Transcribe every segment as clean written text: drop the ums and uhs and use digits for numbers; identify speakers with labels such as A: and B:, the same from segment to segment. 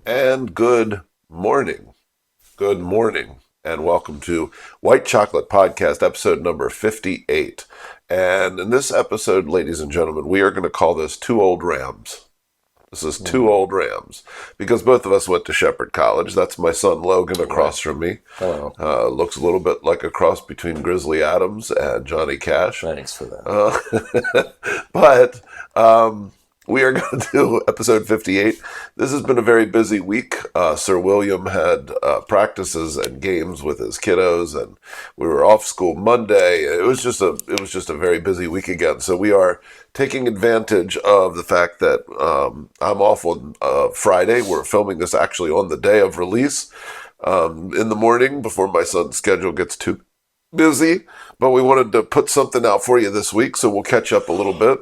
A: And good morning. Good morning. And welcome to White Chocolate Podcast, episode number 58. And in this episode, ladies and gentlemen, we are going to call this Two Old Rams. This is Two Old Rams because both of us went to Shepherd College. That's my son Logan across from me.
B: Hello.
A: Looks a little bit like a cross between Grizzly Adams and Johnny Cash.
B: Thanks for that.
A: But we are going to do episode 58. This has been a very busy week. Sir William had practices and games with his kiddos, and we were off school Monday. It was just a very busy week again. So we are taking advantage of the fact that I'm off on Friday. We're filming this actually on the day of release in the morning before my son's schedule gets too busy, but we wanted to put something out for you this week, so we'll catch up a little bit.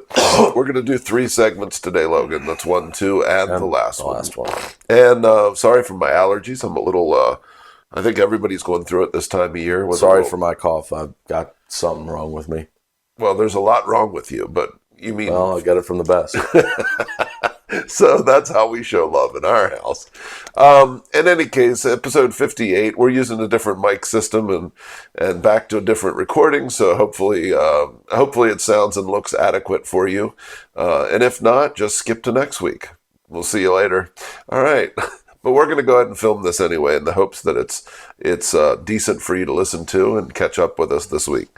A: We're going to do 3 segments today, Logan. That's 1, 2, and the last one. And sorry for my allergies. I'm a little, I think everybody's going through it this time of year.
B: Sorry for my cough. I've got something wrong with me.
A: Well, there's a lot wrong with you, but you mean...
B: Well, I got it from the best.
A: So that's how we show love in our house. In any case, episode 58, we're using a different mic system and back to a different recording. So hopefully it sounds and looks adequate for you. And if not, just skip to next week. We'll see you later. All right. But we're going to go ahead and film this anyway in the hopes that it's decent for you to listen to and catch up with us this week.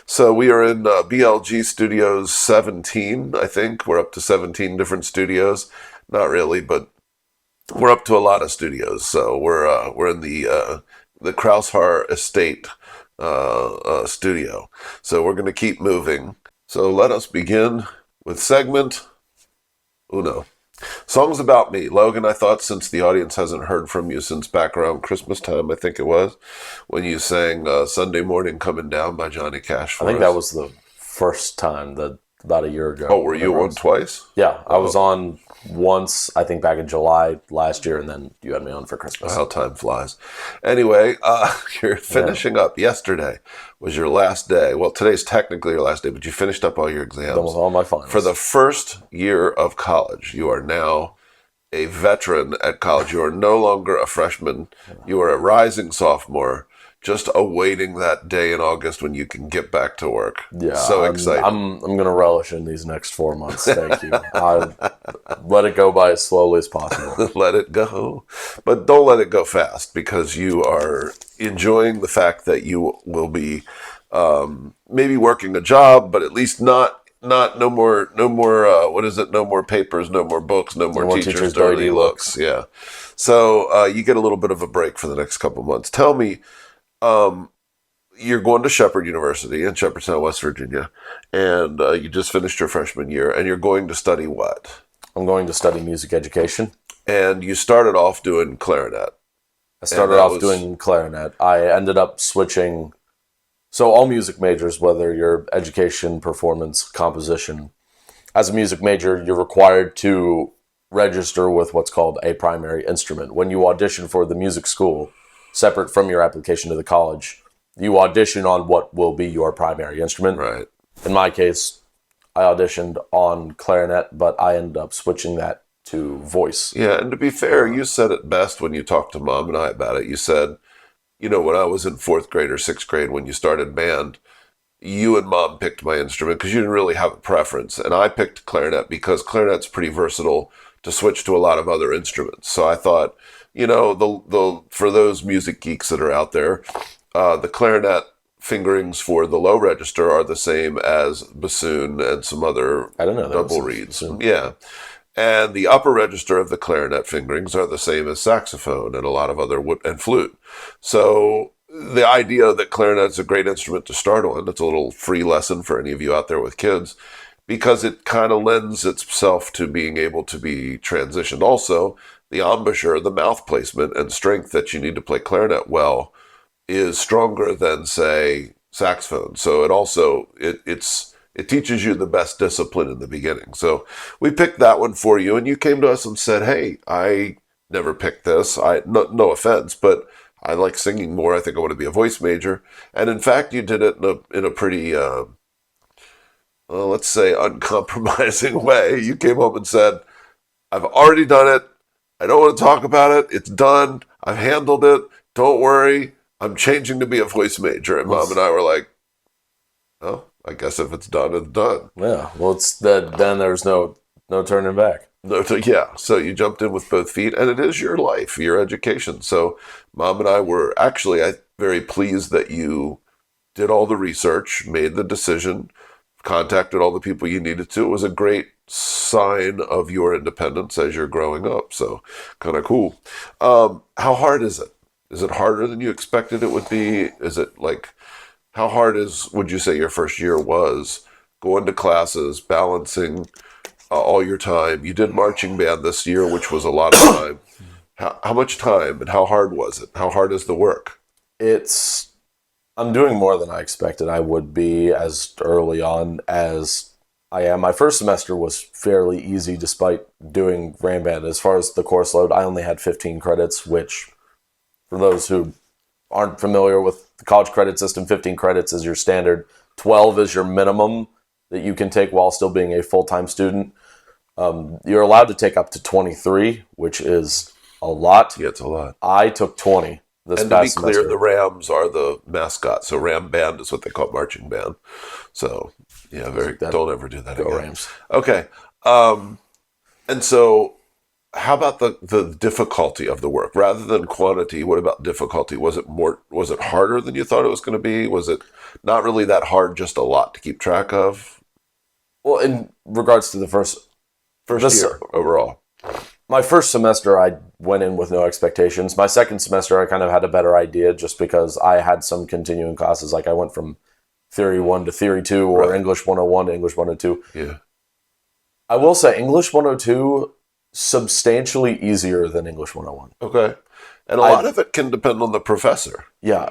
A: So we are in BLG Studios 17, I think. We're up to 17 different studios. Not really, but we're up to a lot of studios. So we're in the Kraushar Estate studio. So we're going to keep moving. So let us begin with segment uno. Songs about me. Logan, I thought since the audience hasn't heard from you since back around Christmas time, I think it was, when you sang Sunday Morning Coming Down by Johnny Cash for
B: I think
A: us.
B: that was the first time, about a year ago.
A: Oh, were you on twice?
B: Yeah, I was on once, I think back in July last year, and then you had me on for Christmas.
A: How time flies. Anyway, you're finishing up. Yesterday was your last day. Well, today's technically your last day, but you finished up all your exams.
B: Done with all my finals.
A: For the first year of college, you are now a veteran at college. You are no longer a freshman. You are a rising sophomore, just awaiting that day in August when you can get back to work.
B: Yeah,
A: so excited.
B: I'm going to relish in these next 4 months. Thank you. I let it go by as slowly as possible.
A: Let it go. But don't let it go fast, because you are enjoying the fact that you will be maybe working a job, but at least no more, what is it? No more papers, no more books, no more teachers' dirty looks. Yeah. So you get a little bit of a break for the next couple months. Tell me, you're going to Shepherd University in Shepherdstown, West Virginia, and you just finished your freshman year, and you're going to study what?
B: I'm going to study music education.
A: And you started off doing clarinet.
B: I started off doing clarinet. I ended up switching. So all music majors, whether you're education, performance, composition, as a music major, you're required to register with what's called a primary instrument. When you audition for the music school, separate from your application to the college, you audition on what will be your primary instrument.
A: Right.
B: In my case, I auditioned on clarinet, but I ended up switching that to voice.
A: Yeah, and to be fair, you said it best when you talked to Mom and I about it. You said, when I was in 4th grade or 6th grade when you started band, you and Mom picked my instrument because you didn't really have a preference. And I picked clarinet because clarinet's pretty versatile to switch to a lot of other instruments. So I thought, for those music geeks that are out there, the clarinet fingerings for the low register are the same as bassoon and some other double reeds. Yeah. And the upper register of the clarinet fingerings are the same as saxophone and a lot of other and flute. So the idea that clarinet is a great instrument to start on, it's a little free lesson for any of you out there with kids, because it kind of lends itself to being able to be transitioned. Also, the embouchure, the mouth placement and strength that you need to play clarinet well is stronger than, say, saxophone. So it teaches you the best discipline in the beginning. So we picked that one for you, and you came to us and said, hey, I never picked this. No offense, but I like singing more. I think I want to be a voice major. And in fact, you did it in a pretty, let's say, uncompromising way. You came home and said, I've already done it. I don't want to talk about it. It's done. I've handled it. Don't worry. I'm changing to be a voice major. And Mom and I were like, oh, I guess if it's done, it's done.
B: Yeah. Well, it's that. Then there's no turning back.
A: Yeah, so you jumped in with both feet, and it is your life, your education. So, Mom and I were actually very pleased that you did all the research, made the decision, contacted all the people you needed to. It was a great sign of your independence as you're growing up. So, kind of cool. How hard is it? Is it harder than you expected it would be? Is it like, how hard would you say your first year was going to classes, balancing all your time? You did marching band this year, which was a lot of time. How much time and how hard was it? How hard is the work?
B: I'm doing more than I expected I would be as early on as I am. My first semester was fairly easy despite doing Ram Band. As far as the course load, I only had 15 credits, which for those who aren't familiar with the college credit system, 15 credits is your standard. 12 is your minimum that you can take while still being a full-time student. You're allowed to take up to 23, which is a lot.
A: Yeah, it's a lot.
B: I took 20 this
A: and
B: past
A: to be clear,
B: semester.
A: the Rams are the mascot. So Ram Band is what they call marching band. So, yeah, don't ever do that
B: Go
A: again.
B: Rams.
A: Okay. And so how about the difficulty of the work? Rather than quantity, what about difficulty? Was it harder than you thought it was going to be? Was it not really that hard, just a lot to keep track of?
B: Well, in regards to the first
A: year overall.
B: My first semester, I went in with no expectations. My second semester, I kind of had a better idea just because I had some continuing classes. Like I went from Theory 1 to Theory 2 or English 101 to English 102.
A: Yeah.
B: I will say English 102 substantially easier than English 101.
A: Okay. And a lot of it can depend on the professor.
B: Yeah,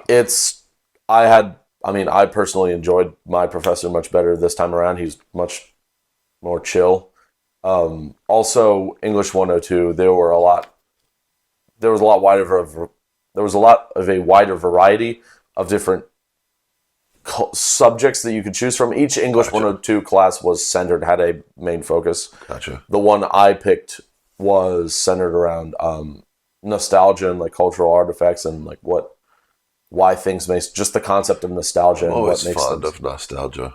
B: I personally enjoyed my professor much better this time around. He's much more chill. Also, English 102, there was a lot of a wider variety of different subjects that you could choose from. Each English 102 class had a main focus.
A: Gotcha.
B: The one I picked was centered around nostalgia and like cultural artifacts and like why things make just the concept of nostalgia.
A: I'm always
B: and what makes
A: fond of nostalgia.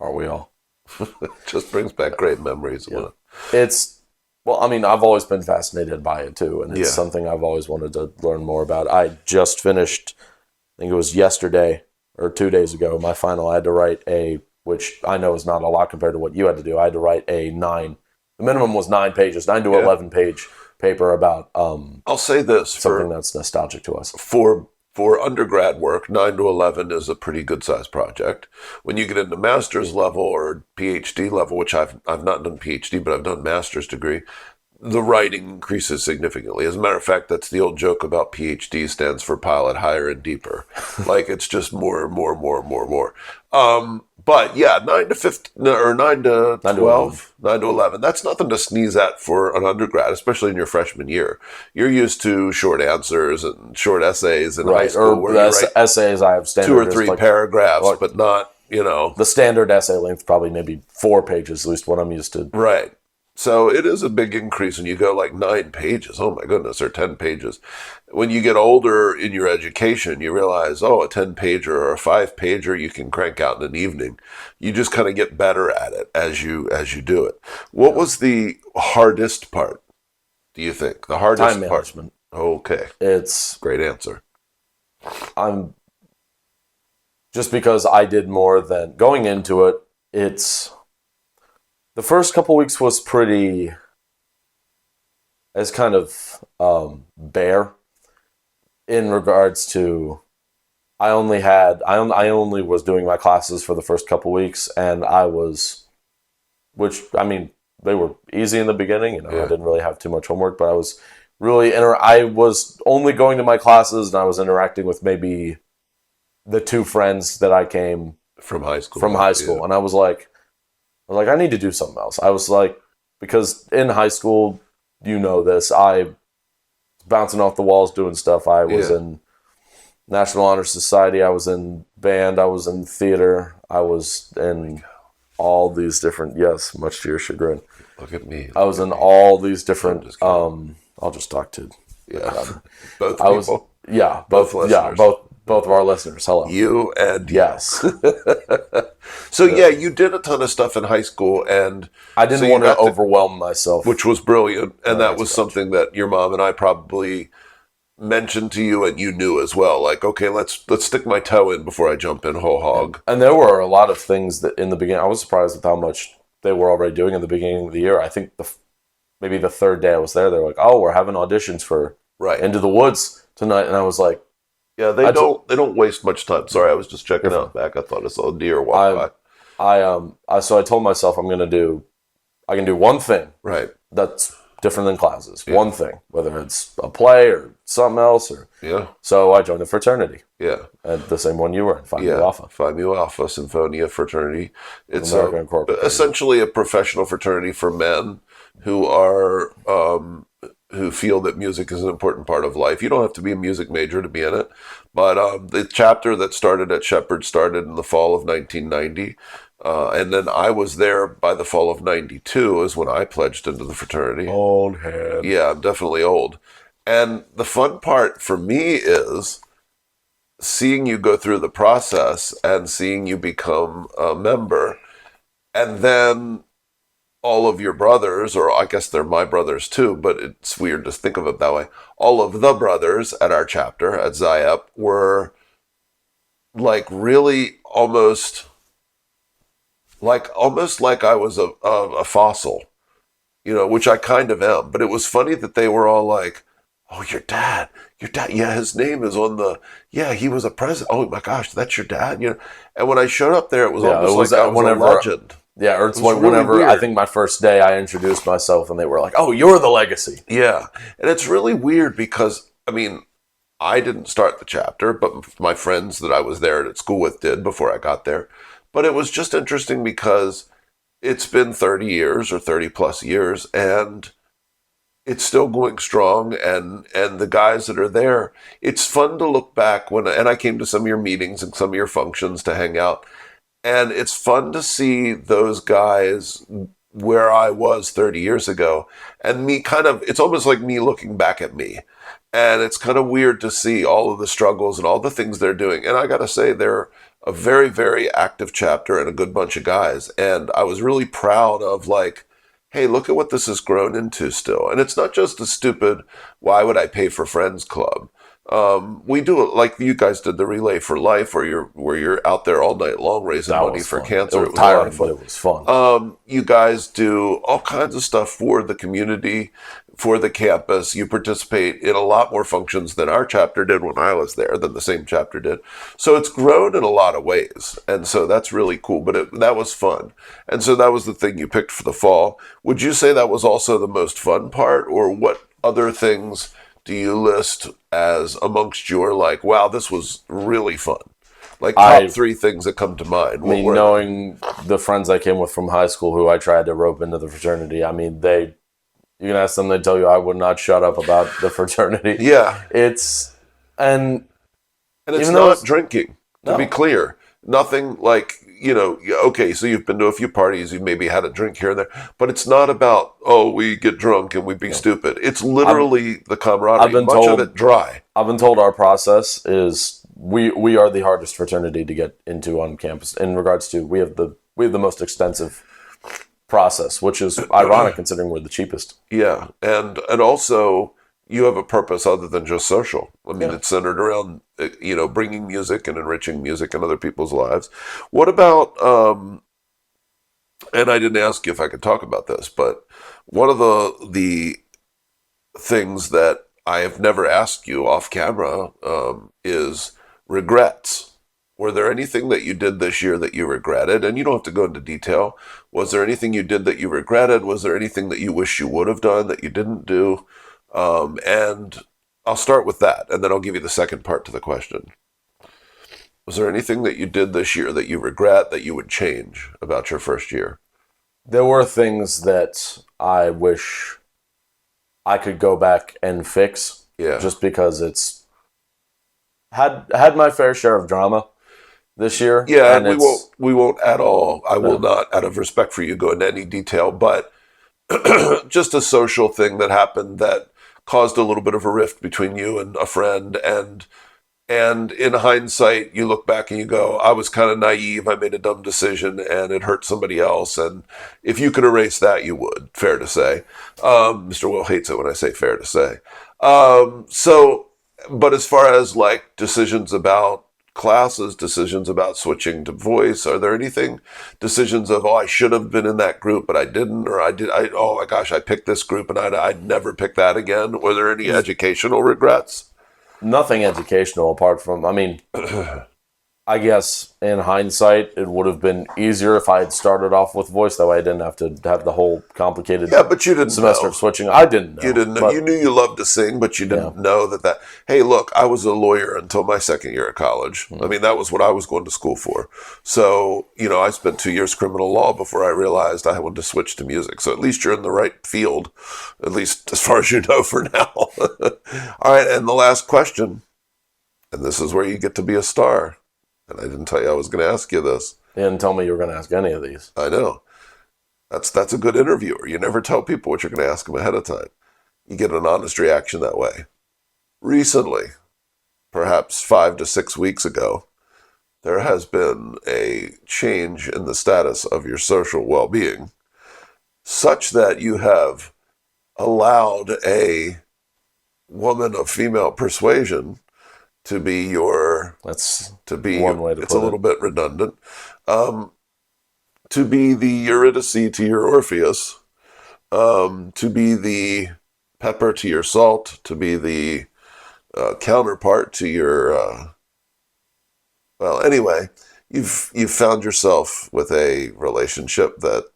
B: Are we all?
A: It just brings back great memories.
B: Yeah. I've always been fascinated by it too, and it's something I've always wanted to learn more about. I just finished, I think it was yesterday or 2 days ago, my final. I had to write which I know is not a lot compared to what you had to do. I had to write the minimum was 9 pages, 9 to 11 page paper about
A: I'll say this,
B: something that's nostalgic to us.
A: For undergrad work, 9 to 11 is a pretty good sized project. When you get into master's level or PhD level, which I've not done PhD, but I've done master's degree, the writing increases significantly. As a matter of fact, that's the old joke about PhD stands for pilot higher and deeper. Like it's just more and more and more and more and more. But yeah, 9 to 15 or 9 to 12, 9 to 11. That's nothing to sneeze at for an undergrad, especially in your freshman year. You're used to short answers and short essays in high school.
B: Or essays, I have standard
A: 2 or 3 paragraphs, but not,
B: the standard essay length probably maybe 4 pages, at least what I'm used to.
A: Right. So it is a big increase when you go like 9 pages. Oh my goodness, or 10 pages. When you get older in your education, you realize, a 10-pager or a 5-pager you can crank out in an evening. You just kind of get better at it as you do it. What was the hardest part, do you think? The hardest
B: time management.
A: Part? Okay.
B: It's
A: great answer.
B: Just because I did more than going into it, the first couple weeks was pretty, as kind of bare in regards to, I only was doing my classes for the first couple weeks, and they were easy in the beginning. I didn't really have too much homework, but I was really, I was only going to my classes, and I was interacting with maybe the 2 friends that I came
A: from high school,
B: and I was like, I need to do something else. I was like, because in high school, I was bouncing off the walls doing stuff. I was in National Honor Society. I was in band. I was in theater. I was in all these different. Yes, much to your chagrin.
A: Look at me.
B: I was in all these different. I'll just talk to.
A: Both
B: I was.
A: people.
B: Yeah,
A: Both
B: both. Yeah,
A: listeners.
B: both of our listeners. Hello.
A: You and you.
B: Yes.
A: So yeah, you did a ton of stuff in high school, and
B: I didn't
A: so you
B: want to
A: got
B: overwhelm myself.
A: which was brilliant, and that was
B: that's
A: something that your mom and I probably mentioned to you, and you knew as well. Like, okay, let's stick my toe in before I jump in whole hog.
B: And there were a lot of things that in the beginning, I was surprised with how much they were already doing in the beginning of the year. I think maybe the third day I was there, they were like, "Oh, we're having auditions for
A: Right.
B: Into the Woods tonight," and I was like,
A: Yeah, they don't waste much time. Sorry, I was just checking out back. I thought I saw a deer walk by.
B: So I told myself I can do one thing
A: Right.
B: that's different than classes. Yeah. One thing, whether it's a play or something else, or So I joined a fraternity.
A: Yeah,
B: and the same one you were in, Phi Mu Alpha.
A: Phi Mu Alpha Symphonia fraternity. It's essentially a professional fraternity for men who are who feel that music is an important part of life. You don't have to be a music major to be in it, but the chapter that started at Shepherd started in the fall of 1990. And then I was there by the fall of 92 is when I pledged into the fraternity.
B: Old head.
A: Yeah, I'm definitely old. And the fun part for me is seeing you go through the process and seeing you become a member. And then all of your brothers, or I guess they're my brothers too, but it's weird to think of it that way. All of the brothers at our chapter at Zayep were like really almost like I was a fossil, which I kind of am. But it was funny that they were all like, "Oh, your dad, yeah, his name is on he was a president. Oh my gosh, that's your dad." And when I showed up there, it was almost like I was a legend.
B: Yeah, or it's whenever really I think my first day I introduced myself and they were like, "Oh, you're the legacy."
A: Yeah, and it's really weird because I didn't start the chapter, but my friends that I was there at school with did before I got there. But it was just interesting because it's been 30 years or 30 plus years and it's still going strong. And the guys that are there, it's fun to look back and I came to some of your meetings and some of your functions to hang out. And it's fun to see those guys where I was 30 years ago and me it's almost like me looking back at me. And it's kind of weird to see all of the struggles and all the things they're doing. And I got to say, they're a very, very active chapter and a good bunch of guys. And I was really proud of like, hey, look at what this has grown into still. And it's not just a stupid, why would I pay for friends club? We do it like you guys did the Relay for Life where you're out there all night long raising money for cancer.
B: It was tiring, but it was fun.
A: You guys do all kinds of stuff for the community, for the campus. You participate in a lot more functions than our chapter did when I was there, than the same chapter did. So it's grown in a lot of ways. And so that's really cool. But that was fun. And so that was the thing you picked for the fall. Would you say that was also the most fun part? Or what other things do you list as amongst your like, wow, this was really fun? Like top three things that come to mind.
B: Knowing the friends I came with from high school who I tried to rope into the fraternity, you can ask them, they tell you I would not shut up about the fraternity.
A: Yeah.
B: And
A: it's not drinking, to be clear. Nothing like, okay, so you've been to a few parties, you've maybe had a drink here and there, but it's not about, we get drunk and we be stupid. It's literally the camaraderie, much of it dry.
B: I've been told our process is we are the hardest fraternity to get into on campus in regards to we have the most extensive process, which is ironic considering we're the cheapest.
A: Yeah, and also you have a purpose other than just social. It's centered around bringing music and enriching music in other people's lives. What about and I didn't ask you if I could talk about this, but one of the things that I have never asked you off camera is regrets. Were there anything that you did this year that you regretted? And you don't have to go into detail. Was there anything you did that you regretted? Was there anything that you wish you would have done that you didn't do? And I'll start with that, and then I'll give you the second part to the question. Was there anything that you did this year that you regret, that you would change about your first year?
B: There were things that I wish I could go back and fix.
A: Yeah.
B: Just because it's had my fair share of drama. this year.
A: Yeah,
B: And
A: and we won't at all. I will not, out of respect for you, go into any detail, but just a social thing that happened that caused a little bit of a rift between you and a friend, and in hindsight, you look back and you go, I was kind of naive. I made a dumb decision and it hurt somebody else. And if you could erase that, you would. Fair to say. Mr. Will hates it when I say fair to say. But as far as like decisions about classes, decisions about switching to voice, are there decisions of, oh, I should have been in that group, but I didn't, or oh my gosh, I picked this group and I'd never pick that again? Were there any educational regrets?
B: Nothing educational apart from, I mean, I guess in hindsight, it would have been easier if I had started off with voice. That way I didn't have to have the whole complicated
A: but you didn't
B: semester
A: know.
B: of switching. I didn't know.
A: You didn't know. You knew you loved to sing, but you didn't know that, hey, look, I was a lawyer until my second year of college. I mean, that was what I was going to school for. So, I spent 2 years criminal law before I realized I wanted to switch to music. So at least you're in the right field, at least as far as you know for now. All right, and the last question, and this is where you get to be a star. And I didn't tell you I was going to ask you this.
B: You didn't tell me you were going to ask any of these.
A: I know. That's a good interviewer. You never tell people what you're going to ask them ahead of time. You get an honest reaction that way. Recently, perhaps 5 to 6 weeks ago, there has been a change in the status of your social well-being, such that you have allowed a woman of female persuasion to be your,
B: one way to
A: it's
B: put
A: a little bit redundant, to be the Eurydice to your Orpheus, to be the pepper to your salt, to be the counterpart to your, well, anyway, you've found yourself with a relationship that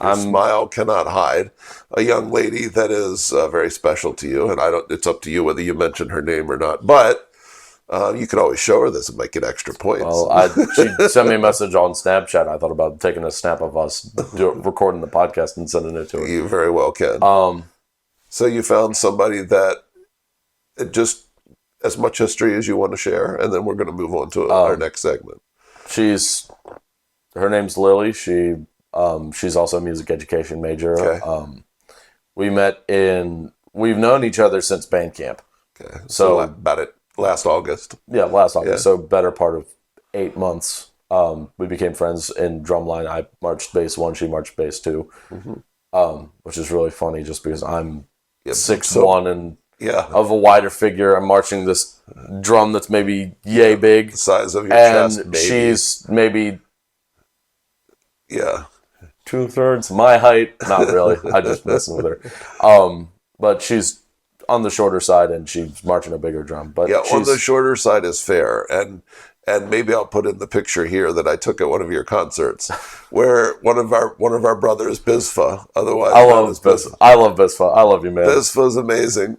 A: your smile cannot hide, a young lady that is very special to you, and it's up to you whether you mention her name or not, but you can always show her this and make it extra points.
B: Well, she sent me a message on Snapchat. I thought about taking a snap of us recording the podcast and sending it to her.
A: You very well can. So you found somebody that just as much history as you want to share, and then we're going to move on to our next segment.
B: Her name's Lily. She's also a music education major.
A: Okay.
B: We've known each other since band camp.
A: Okay. So about it. Last August.
B: Yeah, last August. Yeah. So better part of 8 months. We became friends in drumline. I marched bass 1, she marched bass 2, which is really funny just because I'm 6'1" and of a wider figure. I'm marching this drum that's maybe yay big.
A: The size of your chest,
B: and she's maybe 2/3 my height. Not really. I just messing with her. But she's on the shorter side, and she's marching a bigger drum. But
A: on the shorter side is fair, and maybe I'll put in the picture here that I took at one of your concerts, where one of our brothers, Bizfa, otherwise
B: I love Bizfa. I love Bizfa. I love you, man.
A: Bizfa's amazing,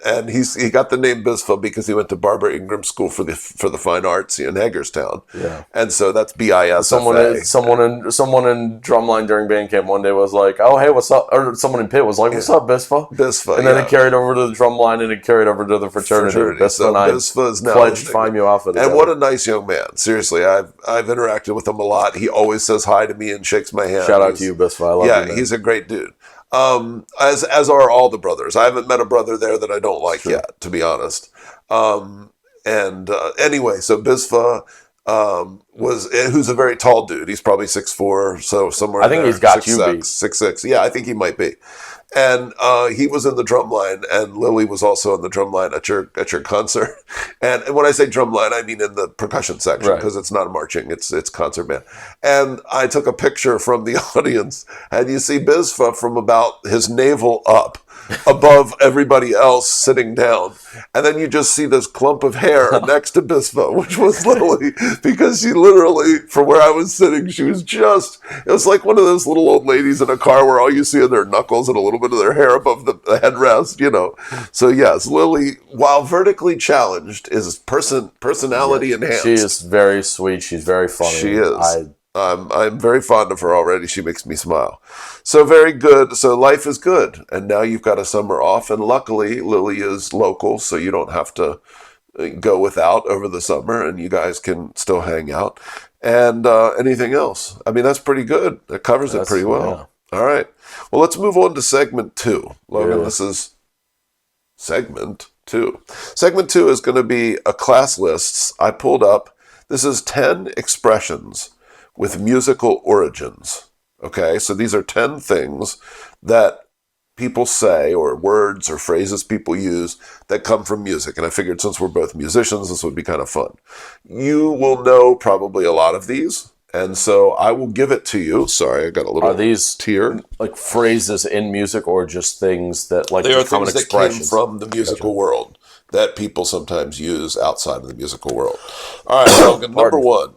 A: and he got the name Bizfa because he went to Barbara Ingram School for the Fine Arts in Hagerstown.
B: Yeah,
A: and so that's BISFA.
B: Someone in drumline during band camp one day was like, "Oh, hey, what's up?" Or someone in pit was like, "What's up, Bizfa?"
A: Bizfa,
B: and then it carried over to the drumline, and it carried over to the fraternity. Bizfa is now pledged to find you off of it.
A: And what a nice young man. Seriously, I've interacted with him a lot. He always says hi to me and shakes my hand.
B: Shout out to you, Bizfa. I love you, man.
A: He's a great dude. As are all the brothers. I haven't met a brother there that I don't like yet, to be honest. Anyway, so Bizfa who's a very tall dude. He's probably 6'4", so somewhere.
B: I think he's got you beat
A: 6'6". Yeah, I think he might be. And he was in the drum line, and Lily was also in the drum line at your concert. And when I say drum line, I mean in the percussion section, because it's not marching; it's concert band. And I took a picture from the audience, and you see Bizfa from about his navel up, above everybody else sitting down, and then you just see this clump of hair next to Bizfa, which was Lily, because she literally, from where I was sitting, she was it was like one of those little old ladies in a car where all you see are their knuckles and a little bit of their hair above the headrest, So yes, Lily, while vertically challenged, is personality enhanced.
B: She is very sweet. She's very funny.
A: She is. I'm very fond of her already. She makes me smile. So very good. So life is good. And now you've got a summer off. And luckily, Lily is local, so you don't have to go without over the summer, and you guys can still hang out. And anything else? I mean, that's pretty good. That covers it pretty well. Yeah. All right. Well, let's move on to segment 2. Logan, This is segment 2. Segment 2 is going to be a class lists I pulled up. This is 10 expressions with musical origins. Okay, so these are 10 things that people say, or words or phrases people use that come from music. And I figured since we're both musicians, this would be kind of fun. You will know probably a lot of these, and so I will give it to you. Sorry, I got a little
B: Are these
A: tear.
B: Like phrases in music, or just things that like
A: they are things that came from the musical world that people sometimes use outside of the musical world. All right, Logan, number 1.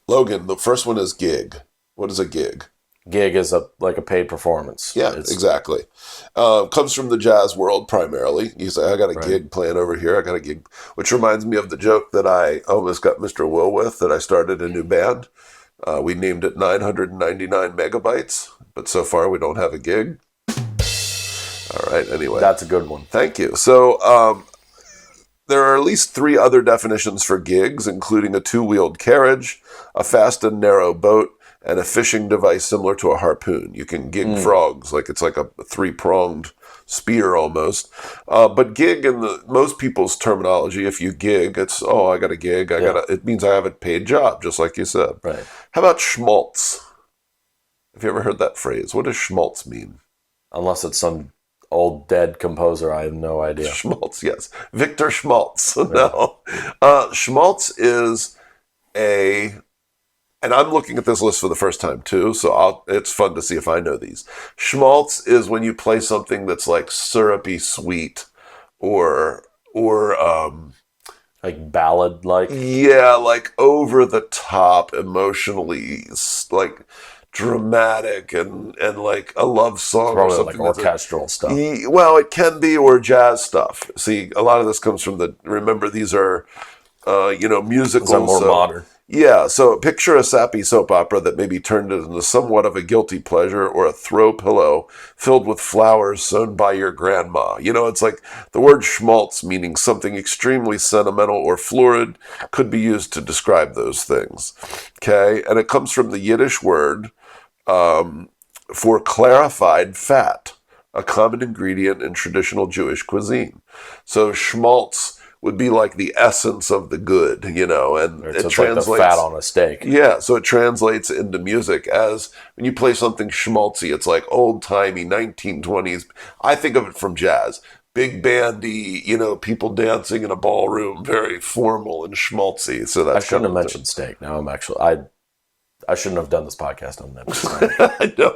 A: Logan, the first one is gig. What is a gig?
B: Gig is a paid performance.
A: Yeah, exactly. Comes from the jazz world primarily. You say, I got a gig playing over here. I got a gig, which reminds me of the joke that I almost got Mr. Will with, that I started a new band. We named it 999 Megabytes, but so far we don't have a gig. All right, anyway.
B: That's a good one.
A: Thank you. So there are at least 3 other definitions for gigs, including a 2-wheeled carriage, a fast and narrow boat, and a fishing device similar to a harpoon. You can gig frogs, it's like a 3-pronged spear almost. But gig in most people's terminology, if you gig, it's, I got a gig. It means I have a paid job, just like you said.
B: Right.
A: How about schmaltz? Have you ever heard that phrase? What does schmaltz mean?
B: Unless it's some old dead composer, I have no idea.
A: Schmaltz, yes. Victor Schmaltz. No. Schmaltz is and I'm looking at this list for the first time too, so it's fun to see if I know these. Schmaltz is when you play something that's like syrupy sweet, or
B: like ballad, like.
A: Yeah, like over the top, emotionally, like dramatic, and like a love song,
B: probably
A: or something
B: like orchestral stuff.
A: Well, it can be, or jazz stuff. See, a lot of this comes from remember, these are musicals.
B: These are more modern.
A: Yeah, so picture a sappy soap opera that maybe turned it into somewhat of a guilty pleasure, or a throw pillow filled with flowers sewn by your grandma. It's like the word schmaltz, meaning something extremely sentimental or florid, could be used to describe those things. Okay, and it comes from the Yiddish word for clarified fat, a common ingredient in traditional Jewish cuisine. So schmaltz would be like the essence of the good, and it translates
B: like the fat on a steak.
A: Yeah, so it translates into music as when you play something schmaltzy, it's like old-timey 1920s. I think of it from jazz. Big bandy, people dancing in a ballroom, very formal and schmaltzy. So that's
B: I shouldn't have mentioned steak. Now I'm actually I shouldn't have done this podcast on that.
A: No,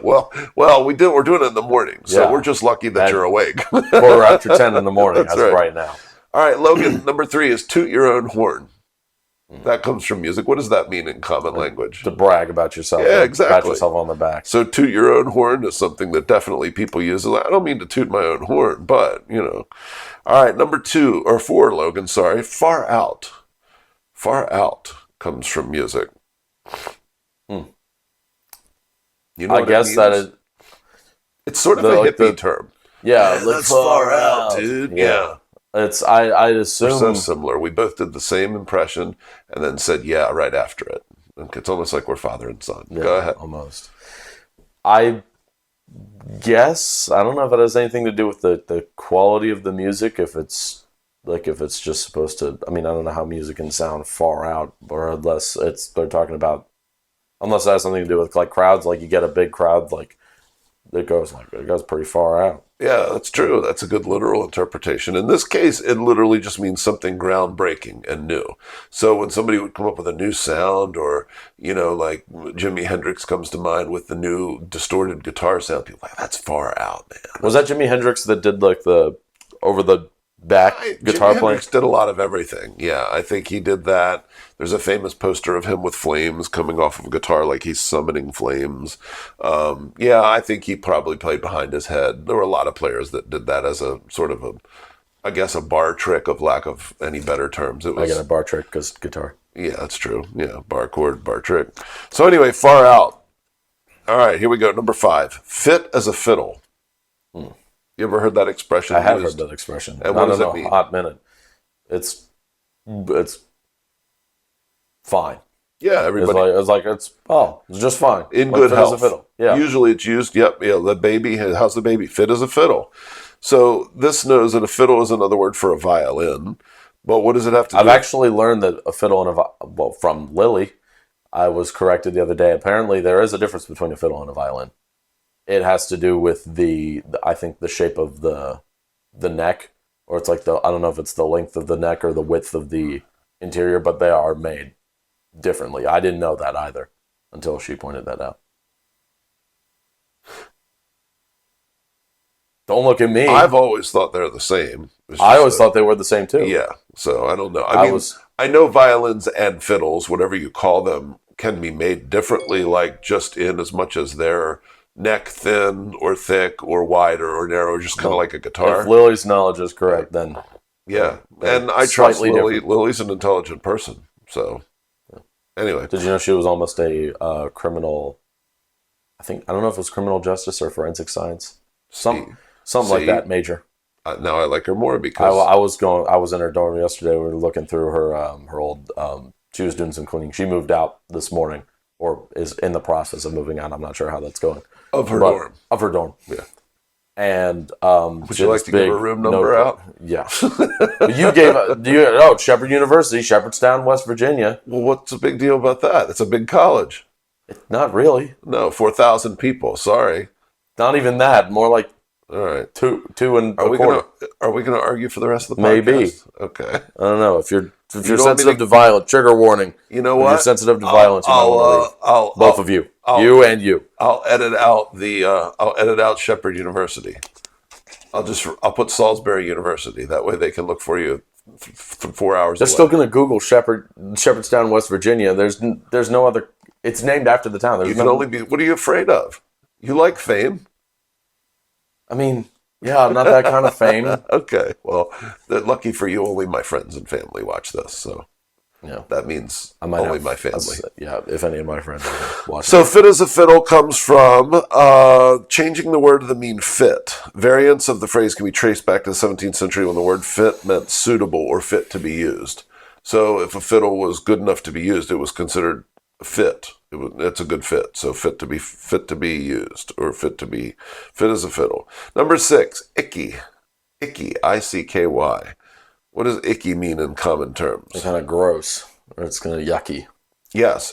A: well, we did. We're doing it in the morning, so we're just lucky that you're awake.
B: 4 after 10 in the morning, as right. Right now.
A: All right, Logan, number 3 is toot your own horn. That comes from music. What does that mean in common language?
B: To brag about yourself.
A: Yeah, exactly.
B: Pat yourself on the back.
A: So toot your own horn is something that definitely people use. I don't mean to toot my own horn, but, All right, number 4, Logan, sorry. Far out. Far out comes from music. You know
B: I guess that is...
A: It's sort of a hippie term.
B: Yeah,
A: that's far out, dude. Yeah.
B: It's I assume
A: we're so similar. We both did the same impression and then said yeah right after it. It's almost like we're father and son.
B: Yeah,
A: go ahead.
B: Almost. I guess I don't know if it has anything to do with the quality of the music. If it's just supposed to. I mean, I don't know how music can sound far out, or unless they're talking about. Unless it has something to do with like crowds. Like you get a big crowd, like it goes pretty far out.
A: Yeah, that's true. That's a good literal interpretation. In this case, it literally just means something groundbreaking and new. So when somebody would come up with a new sound, or, like Jimi Hendrix comes to mind with the new distorted guitar sound, people are like, that's far out, man.
B: Was that Jimi Hendrix that did like the over the back guitar playing?
A: Hendrix did a lot of everything. Yeah, I think he did that. There's a famous poster of him with flames coming off of a guitar, like he's summoning flames. I think he probably played behind his head. There were a lot of players that did that as a sort of a bar trick, of lack of any better terms. It was,
B: I get a bar trick because guitar.
A: Yeah, that's true. Yeah, bar chord, bar trick. So anyway, far out. All right, here we go. Number 5, fit as a fiddle. You ever heard that expression?
B: I have heard that expression.
A: And what does it mean?
B: Hot minute. It's fine.
A: Yeah, everybody
B: it's just fine.
A: in
B: Like
A: good
B: fit as a
A: health.
B: fiddle. Yeah.
A: Usually it's used. Yep. Yeah. The baby. How's the baby? Fit as a fiddle. So this knows that a fiddle is another word for a violin. But what does it have to do?
B: I've actually learned that a fiddle and from Lily, I was corrected the other day. Apparently, there is a difference between a fiddle and a violin. It has to do with I think the shape of the neck, or it's like I don't know if it's the length of the neck or the width of the interior, but they are made differently. I didn't know that either until she pointed that out. Don't look at me.
A: I've always thought they're the same.
B: I always thought they were the same too.
A: Yeah. So I don't know. I know violins and fiddles, whatever you call them, can be made differently, like just in as much as they're neck thin or thick or wider or narrow, just kind of like a guitar.
B: If Lily's knowledge is correct, then
A: yeah. And I trust Lily. Lily's an intelligent person. So anyway.
B: Did you know she was almost a criminal? I don't know if it was criminal justice or forensic science. Something like that major.
A: Now I like her more because
B: I was in her dorm yesterday. We were looking through her old. She was doing some cleaning. She moved out this morning, or is in the process of moving out. I'm not sure how that's going.
A: Of her dorm.
B: Of her dorm.
A: Yeah.
B: And
A: would you like to give her room number out?
B: Yeah. Shepherd University, Shepherdstown, West Virginia.
A: Well, what's the big deal about that? It's a big college.
B: Not really.
A: No, 4,000 people. Sorry.
B: Not even that. More like
A: all right.
B: Two and
A: are we gonna argue for the rest of the podcast?
B: Maybe.
A: Okay.
B: I don't know. If you're sensitive to violence, trigger warning.
A: You know what?
B: If you're sensitive to violence, both of you. You and you.
A: I'll edit out Shepherd University. I'll put Salisbury University. That way they can look for you 4 hours.
B: They're still going to Google Shepherdstown, West Virginia. There's no other. It's named after the town.
A: You can only be. What are you afraid of? You like fame?
B: I mean, yeah, I'm not that kind of fame.
A: Okay, well, lucky for you, only my friends and family watch this, so
B: yeah,
A: that means only my family.
B: Yeah, if any of my friends watch.
A: So, fit as a fiddle comes from changing the word to the mean fit. Variants of the phrase can be traced back to the 17th century when the word fit meant suitable or fit to be used. So, if a fiddle was good enough to be used, it was considered fit. It's a good fit. So fit to be used, or fit as a fiddle. Number 6, icky. Icky, I-C-K-Y. What does icky mean in common terms?
B: It's kind of gross, or it's kind of yucky.
A: Yes.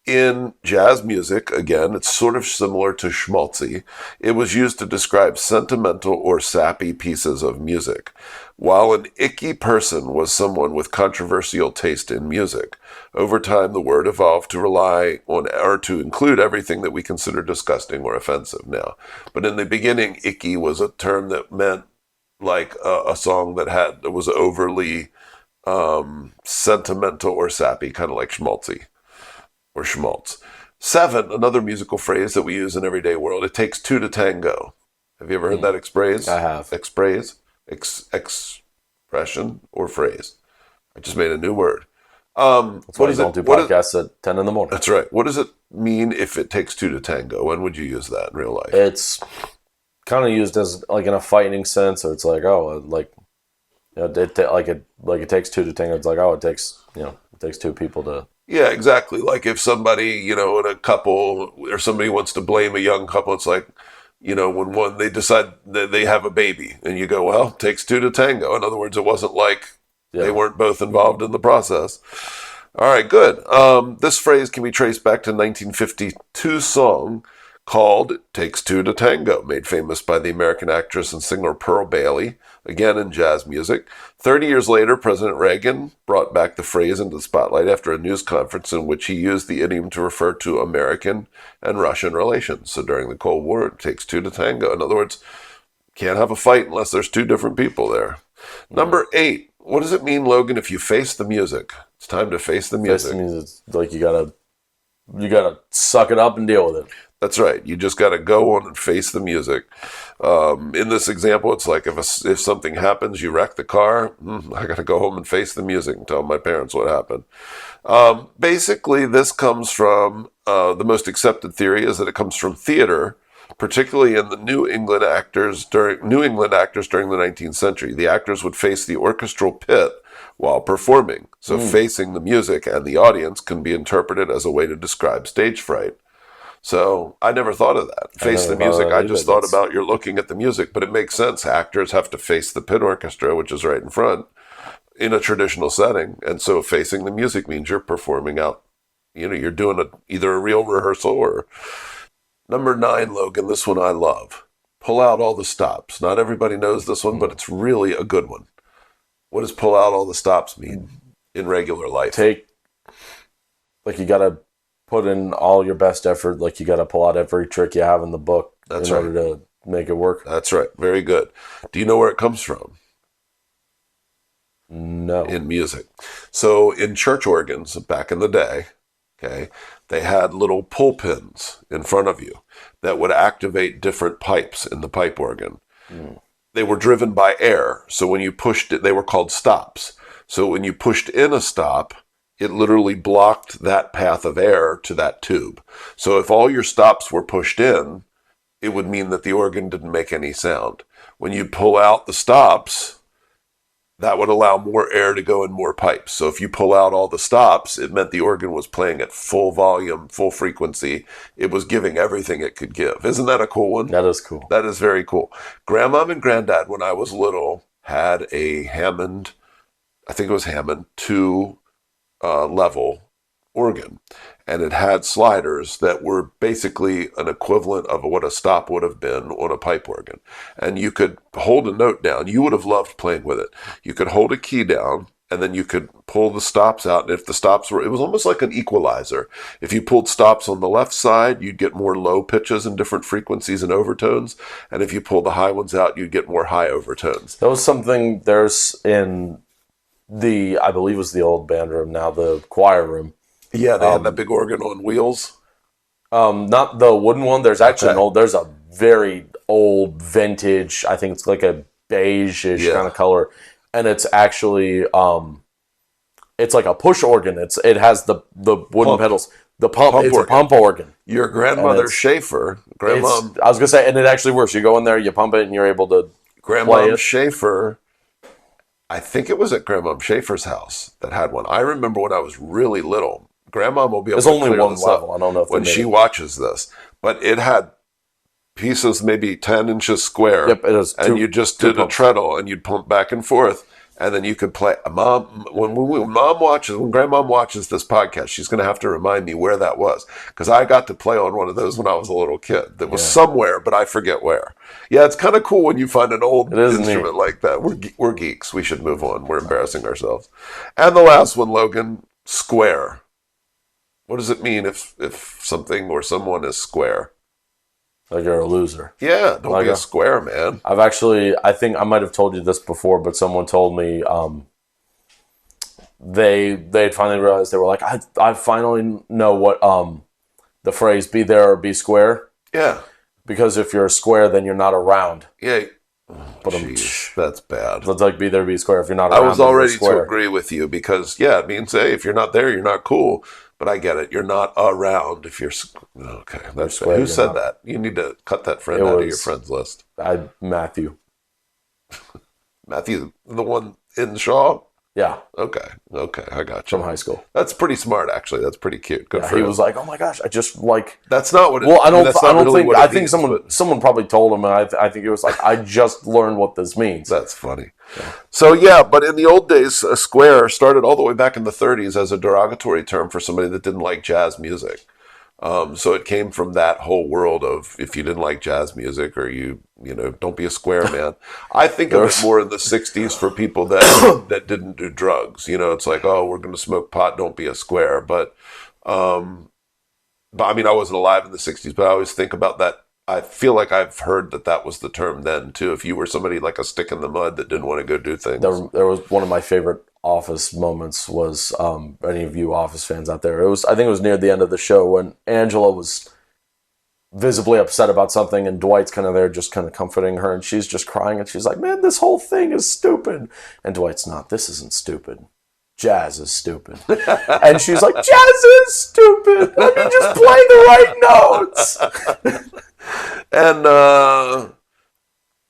A: In jazz music, again, it's sort of similar to schmaltzy. It was used to describe sentimental or sappy pieces of music, while an icky person was someone with controversial taste in music. Over time, the word evolved to rely on or to include everything that we consider disgusting or offensive now. But in the beginning, icky was a term that meant like a song that was overly sentimental or sappy, kind of like schmaltzy. Or schmaltz. 7, another musical phrase that we use in everyday world. It takes 2 to tango. Have you ever heard that phrase?
B: I have.
A: Expression or phrase. I just made a new word.
B: That's why you don't do podcasts at 10 in the morning.
A: That's right. What does it mean if it takes 2 to tango? When would you use that in real life?
B: It's kind of used as like in a fighting sense, or it's like it takes 2 to tango. It's like it takes 2 people to.
A: Yeah, exactly. Like if somebody, in a couple, or somebody wants to blame a young couple, it's like, when they decide that they have a baby, and you go, well, it takes 2 to tango. In other words, it wasn't like they weren't both involved in the process. All right, good. This phrase can be traced back to a 1952 song called Takes 2 to Tango, made famous by the American actress and singer Pearl Bailey, again in jazz music. 30 years later, President Reagan brought back the phrase into the spotlight after a news conference in which he used the idiom to refer to American and Russian relations. So during the Cold War, it takes 2 to tango. In other words, can't have a fight unless there's 2 different people there. Number 8, what does it mean, Logan, if you face the music? It's time to face the music.
B: Face the music. It's like you gotta suck it up and deal with it.
A: That's right. You just got to go on and face the music. In this example, it's like if something happens, you wreck the car, I got to go home and face the music and tell my parents what happened. Basically, this comes from the most accepted theory is that it comes from theater, particularly in the New England actors during the 19th century. The actors would face the orchestral pit while performing. So facing the music and the audience can be interpreted as a way to describe stage fright. So I never thought of that. Face the music. I just thought about you're looking at the music, but it makes sense. Actors have to face the pit orchestra, which is right in front, in a traditional setting. And so facing the music means you're performing out. You're doing either a real rehearsal or... Number 9, Logan, this one I love. Pull out all the stops. Not everybody knows this one, but it's really a good one. What does pull out all the stops mean in regular life?
B: You got to put in all your best effort. Like, you got to pull out every trick you have in the book order to make it work.
A: That's right. Very good. Do you know where it comes from?
B: No.
A: In music. So in church organs back in the day, okay, they had little pull pins in front of you that would activate different pipes in the pipe organ. They were driven by air. So when you pushed it, they were called stops. So when you pushed in a stop, it literally blocked that path of air to that tube. So if all your stops were pushed in, it would mean that the organ didn't make any sound. When you pull out the stops, that would allow more air to go in more pipes. So if you pull out all the stops, it meant the organ was playing at full volume, full frequency. It was giving everything it could give. Isn't that a cool one?
B: That is cool.
A: That is very cool. Grandmom and Granddad, when I was little, had a Hammond, I think it was Hammond, 2 level organ. And it had sliders that were basically an equivalent of what a stop would have been on a pipe organ. And you could hold a note down. You would have loved playing with it. You could hold a key down, and then you could pull the stops out. And if the stops were, it was almost like an equalizer. If you pulled stops on the left side, you'd get more low pitches and different frequencies and overtones. And if you pulled the high ones out, you'd get more high overtones.
B: That was something there's in I believe it was the old band room, now the choir room.
A: Yeah, they had that big organ on wheels.
B: Not the wooden one. There's actually there's a very old vintage, I think it's like a beige-ish kind of color. And it's actually, it's like a push organ. It has the wooden pedals. The pump it's organ. A pump organ.
A: Your grandmother Schaefer, grandmom.
B: I was going to say, and it actually works. You go in there, you pump it, and you're able to
A: Grandmom Schaefer, I think it was at Grandmom Schaefer's house that had one. I remember when I was really little. Grandmom will be able to clear
B: only one
A: this
B: level.
A: up
B: I don't know if
A: when she watches this. But it had pieces maybe 10 inches square.
B: Yep, it is.
A: And you just did a treadle and you'd pump back and forth. And then you could play. When Grandmom watches this podcast, she's going to have to remind me where that was. Because I got to play on one of those when I was a little kid. That was somewhere, but I forget where. Yeah, it's kind of cool when you find an old instrument like that. We're geeks. We should move on. We're embarrassing ourselves. And the last one, Logan, square. What does it mean if something or someone is square?
B: Like you're a loser.
A: Yeah, don't be a square, man.
B: I think I might have told you this before, but someone told me they'd finally realized, they were like, I finally know what the phrase "be there or be square."
A: Yeah.
B: Because if you're a square, then you're not around.
A: Yeah. Jeez, that's bad.
B: It's like be there, be square. If you're not around,
A: I was all ready to agree with you because, it means, hey, if you're not there, you're not cool. But I get it. You're not around if you're... Okay, that's square. Who said that? You need to cut that friend out of your friends list.
B: Matthew.
A: Matthew, the one in Shaw?
B: Yeah.
A: Okay, I got you.
B: From high school.
A: That's pretty smart, actually. That's pretty cute. Good for him.
B: He was like, "Oh my gosh, I just like."
A: That's not what it.
B: Well, I don't think. I think someone probably told him, and I think it was like, "I just learned what this means."
A: That's funny. Yeah. So but in the old days, a square started all the way back in the 30s as a derogatory term for somebody that didn't like jazz music. So it came from that whole world of if you didn't like jazz music or you don't be a square man. I think of it more in the 60s for people that didn't do drugs. It's like, oh, we're going to smoke pot, don't be a square. But I mean, I wasn't alive in the 60s, but I always think about that. I feel like I've heard that was the term then too. If you were somebody like a stick in the mud that didn't want to go do things.
B: There was one of my favorite Office moments was any of you Office fans out there. I think it was near the end of the show when Angela was visibly upset about something and Dwight's kind of there just kind of comforting her and she's just crying and she's like, "Man, this whole thing is stupid." And Dwight's not. "This isn't stupid. Jazz is stupid." And she's like, "Jazz is stupid. Let me just play the right notes."
A: And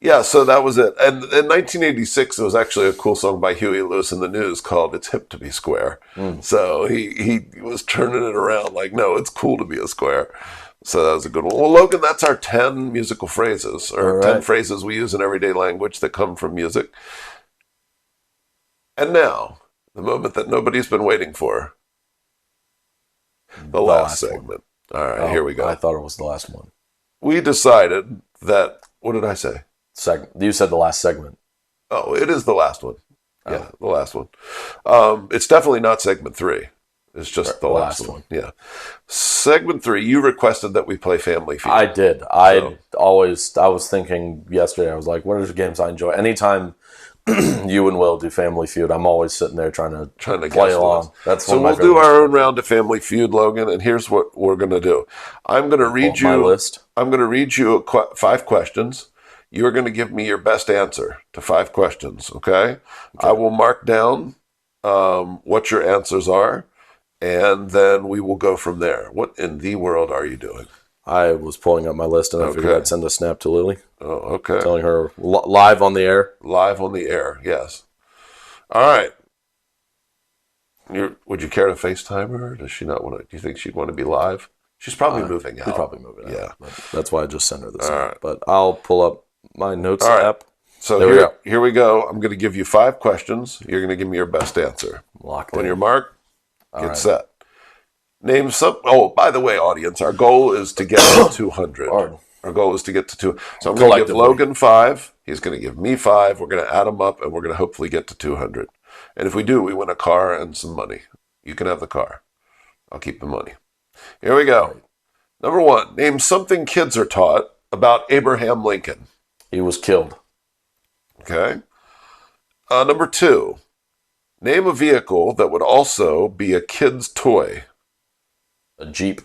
A: Yeah, so that was it. And in 1986, there was actually a cool song by Huey Lewis and the News called "It's Hip to Be Square." So he was turning it around like, no, it's cool to be a square. So that was a good one. Well, Logan, that's our 10 musical phrases, or 10 phrases we use in everyday language that come from music. And now, the moment that nobody's been waiting for, the last segment. All right, here we go.
B: I thought it was the last one.
A: We decided that, what did I say?
B: You said the last segment.
A: Oh, it is the last one. Yeah, the last one. It's definitely not segment 3. It's just the last one. Yeah. Segment 3, you requested that we play Family Feud.
B: I did. I was thinking yesterday, I was like, what are the games I enjoy? Anytime you and Will do Family Feud, I'm always sitting there trying to play along. That's
A: so we'll do our own round of Family Feud, Logan, and here's what we're going to do. I'm going to read you
B: my list.
A: I'm going to read you 5 questions. You're going to give me your best answer to 5 questions, okay? I will mark down what your answers are, and then we will go from there. What in the world are you doing?
B: I was pulling up my list, and I figured I'd send a snap to Lily.
A: Oh, okay.
B: Telling her live on the air.
A: Live on the air, yes. All right. Would you care to FaceTime her? Does she not want to? Do you think she'd want to be live? She's probably moving out.
B: She's probably moving out.
A: Yeah.
B: That's why I just sent her this. Right. But I'll pull up my notes app.
A: So here we go. I'm going to give you 5 questions. You're going to give me your best answer.
B: Locked
A: on
B: in.
A: your mark, get set. Name some. Oh, by the way, audience, our goal is to get to 200. Our goal is to get to 200. So I'm going to give Logan 5. He's going to give me 5. We're going to add them up, and we're going to hopefully get to 200. And if we do, we win a car and some money. You can have the car. I'll keep the money. Here we go. Number 1. Name something kids are taught about Abraham Lincoln.
B: He was killed.
A: Okay. Number 2. Name a vehicle that would also be a kid's toy.
B: A Jeep.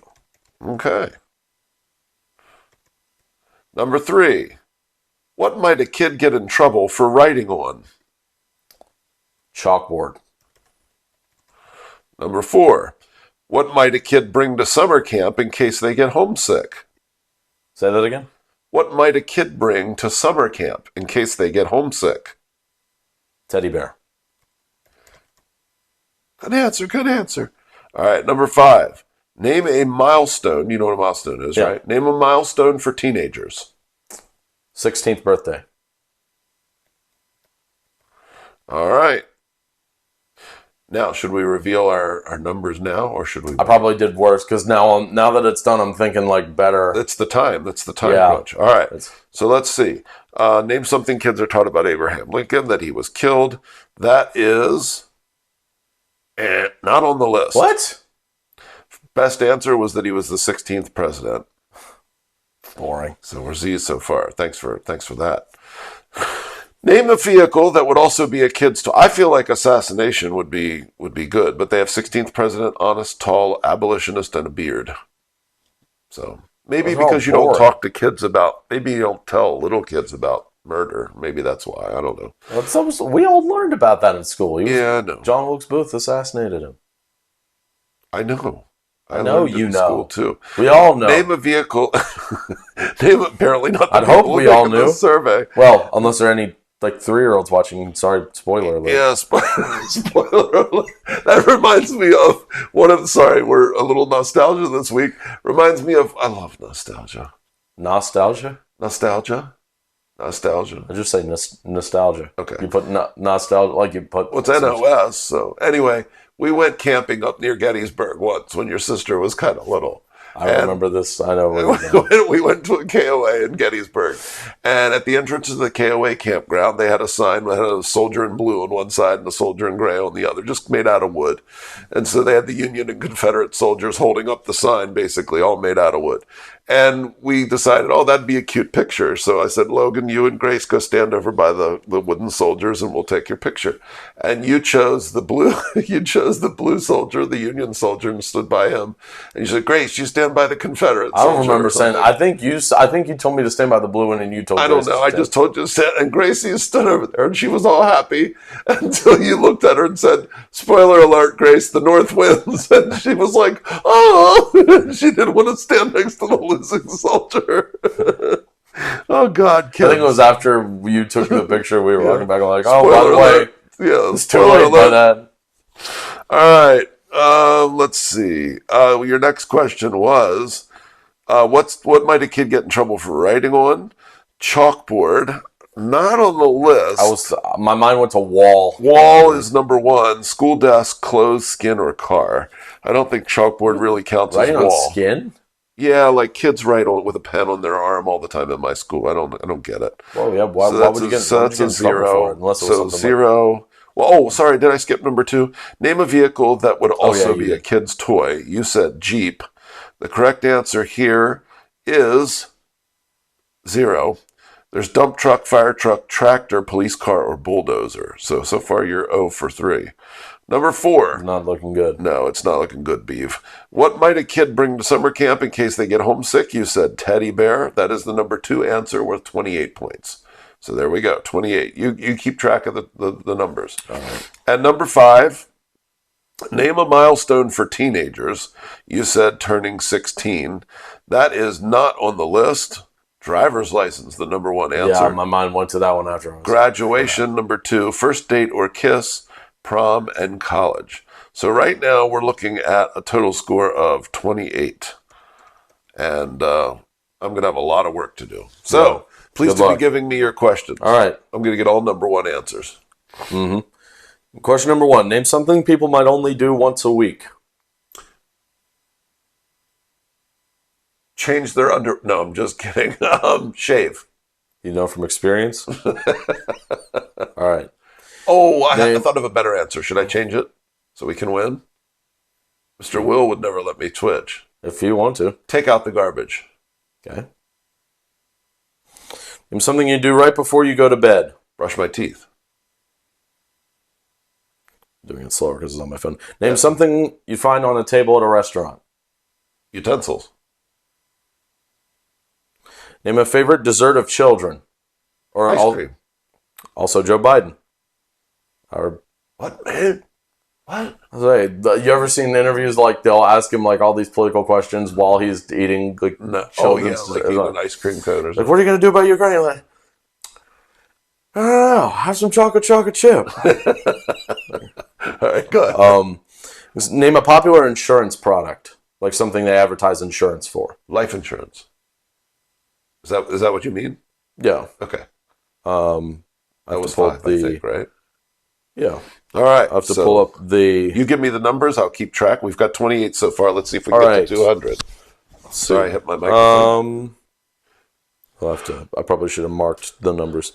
A: Okay. Number 3. What might a kid get in trouble for writing on?
B: Chalkboard.
A: Number 4. What might a kid bring to summer camp in case they get homesick?
B: Say that again?
A: What might a kid bring to summer camp in case they get homesick?
B: Teddy bear.
A: Good answer, good answer. All right, number 5. Name a milestone. You know what a milestone is, right? Name a milestone for teenagers.
B: 16th birthday.
A: All right. Now, should we reveal our numbers now, or should we?
B: I probably did worse because now that it's done, I'm thinking like better.
A: That's the time. That's the time crunch. All right. So let's see. Name something kids are taught about Abraham Lincoln, that he was killed. That is not on the list.
B: What?
A: Best answer was that he was the 16th president.
B: Boring.
A: So we're Z's so far. Thanks for that. Name a vehicle that would also be a kid's toy. I feel like assassination would be good, but they have 16th president, honest, tall, abolitionist, and a beard. So maybe because you don't talk to kids about, maybe you don't tell little kids about murder. Maybe that's why. I don't know.
B: Well, we all learned about that in school.
A: I know.
B: John Wilkes Booth assassinated him.
A: I know.
B: I know you know.
A: School too.
B: We all know.
A: Name a vehicle. Name apparently not.
B: I'd hope we all knew.
A: Survey.
B: Well, unless there are any 3-year-olds watching. Sorry, spoiler alert.
A: Yeah, spoiler alert. That reminds me of one of. Sorry, we're a little nostalgia this week. Reminds me of. I love nostalgia.
B: Nostalgia.
A: Nostalgia. Nostalgia.
B: I just say nostalgia.
A: Okay.
B: You put nostalgia like you put.
A: Well, it's NOS. So anyway, we went camping up near Gettysburg once when your sister was kind of little.
B: I remember this. I know.
A: We went to a KOA in Gettysburg, and at the entrance to the KOA campground, they had a sign that had a soldier in blue on one side and a soldier in gray on the other, just made out of wood. And so they had the Union and Confederate soldiers holding up the sign, basically, all made out of wood. And we decided, that'd be a cute picture. So I said, Logan, you and Grace go stand over by the wooden soldiers and we'll take your picture. And you chose the blue, blue soldier, the Union soldier, and stood by him. And you said, Grace, you stand by the Confederate soldier.
B: I don't remember saying, I think you told me to stand by the blue one and you told me.
A: I don't know. I just told you to stand. And Gracie stood over there and she was all happy until you looked at her and said, spoiler alert, Grace, the North wins. And she was like, oh, she didn't want to stand next to the losing soldier. Oh God,
B: I think it
A: kids.
B: was after you took the picture. We were walking back. I'm like, oh,
A: Spoiler
B: by the
A: alert.
B: way,
A: Yeah,
B: it's too
A: spoiler
B: late by
A: alert.
B: then.
A: All right. Let's see. Your next question was, what might a kid get in trouble for writing on? Chalkboard. Not on the list.
B: My mind went to wall.
A: Wall is number one. School desk, clothes, skin, or car. I don't think chalkboard really counts as
B: Writing on
A: wall.
B: skin?
A: Yeah, like kids write on with a pen on their arm all the time in my school. I don't get it.
B: Well, yeah. Why would you get,
A: So
B: why would
A: that's
B: you
A: a
B: get in trouble for
A: zero.
B: it? Unless it was
A: So
B: something
A: zero. Well, oh, sorry, did I skip number two? Name a vehicle that would also
B: you
A: be a
B: did.
A: kid's toy. You said Jeep. The correct answer here is zero. There's dump truck, fire truck, tractor, police car, or bulldozer. So far you're 0 for 3. Number 4.
B: Not looking good.
A: No, it's not looking good, Beef. What might a kid bring to summer camp in case they get homesick? You said teddy bear. That is the number 2 answer worth 28 points. So there we go, 28. You keep track of the numbers.
B: All right.
A: And number 5, name a milestone for teenagers. You said turning 16. That is not on the list. Driver's license, the number 1 answer.
B: Yeah, my mind went to that one after.
A: Graduation, number 2. First date or kiss, prom, and college. So right now we're looking at a total score of 28. And I'm going to have a lot of work to do. So please be giving me your questions.
B: All right.
A: I'm going to get all number 1 answers.
B: Mm-hmm. Question number 1. Name something people might only do once a week.
A: Change their No, I'm just kidding. Shave.
B: You know from experience? All right.
A: Oh, I thought of a better answer. Should I change it so we can win? Mr. Will would never let me twitch.
B: If you want to.
A: Take out the garbage.
B: Okay. Name something you do right before you go to bed.
A: Brush my teeth.
B: I'm doing it slower because it's on my phone. Name something you find on a table at a restaurant.
A: Utensils.
B: Name a favorite dessert of children. Or
A: Ice cream.
B: Also Joe Biden. Or
A: what, man? What?
B: You ever seen interviews like they'll ask him like all these political questions while he's eating like children's
A: like eating an ice cream cone or something.
B: Like, what are you gonna do about Ukraine? Like, I don't know. Have some chocolate chip.
A: All right, go ahead.
B: Name a popular insurance product, like something they advertise insurance for.
A: Life insurance. Is that what you mean?
B: Yeah.
A: Okay.
B: That
A: was 5, I think, right?
B: Yeah.
A: All right.
B: I have to pull up the...
A: You give me the numbers. I'll keep track. We've got 28 so far. Let's see if we can get to 200. Sorry, I hit my microphone.
B: I probably should have marked the numbers.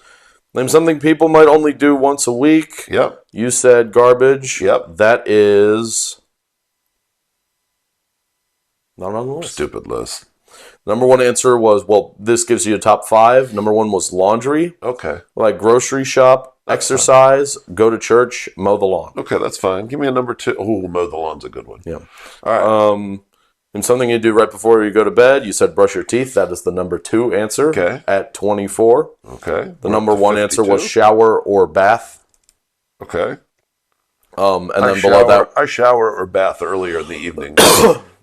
B: Name something people might only do once a week.
A: Yep.
B: You said garbage.
A: Yep.
B: That is... not on the list.
A: Stupid list.
B: Number 1 answer was, this gives you a top 5. Number 1 was laundry.
A: Okay.
B: Like grocery shop, exercise, go to church, mow the lawn.
A: Okay, that's fine. Give me a number 2. Oh, mow the lawn's a good one.
B: Yeah.
A: All right.
B: And something you do right before you go to bed, you said brush your teeth. That is the number 2 answer.
A: Okay.
B: At 24.
A: Okay.
B: The number 1 answer was shower or bath.
A: Okay.
B: And then below that,
A: I shower or bath earlier in the evening.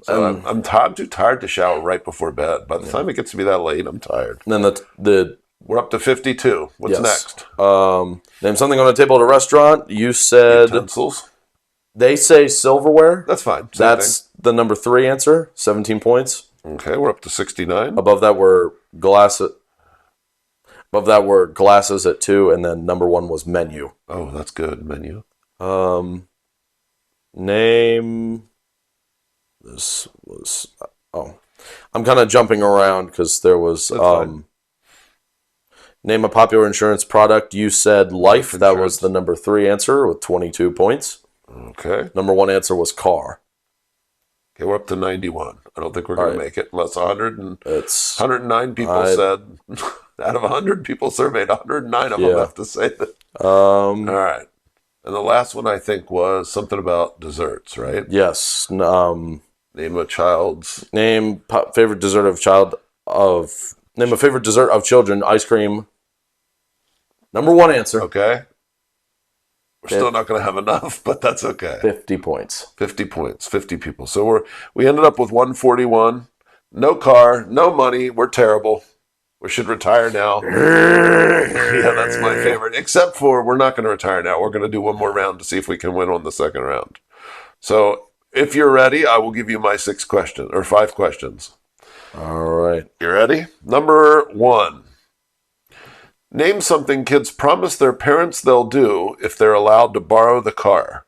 A: So I'm too tired to shower right before bed. By the time it gets to be that late, I'm tired.
B: And then
A: we're up to 52. What's next?
B: Name something on a table at a restaurant. You said
A: utensils.
B: They say silverware.
A: That's fine.
B: That's the number 3 answer. 17 points.
A: Okay, we're up to 69.
B: Above that were glasses. Above that were glasses at 2, and then number 1 was menu.
A: Oh, that's good. Menu.
B: Name. This was. I'm kind of jumping around because there was. Name a popular insurance product. You said life. That was the number 3 answer with 22 points.
A: Okay.
B: Number 1 answer was car.
A: Okay, we're up to 91. I don't think we're going to make it unless 109 people said. Out of 100 people surveyed, 109 of them have to say that. All right. And the last one I think was something about desserts, right?
B: Yes.
A: Name a child's
B: favorite dessert of name a favorite dessert of children. Ice cream. Number 1 answer.
A: Okay. We're still not going to have enough, but that's okay.
B: 50 points.
A: 50 points. 50 people. So we ended up with 141. No car, no money. We're terrible. We should retire now. Yeah, that's my favorite. Except for we're not going to retire now. We're going to do one more round to see if we can win on the second round. So if you're ready, I will give you my 5 questions.
B: All right.
A: You ready? Number 1. Name something kids promise their parents they'll do if they're allowed to borrow the car.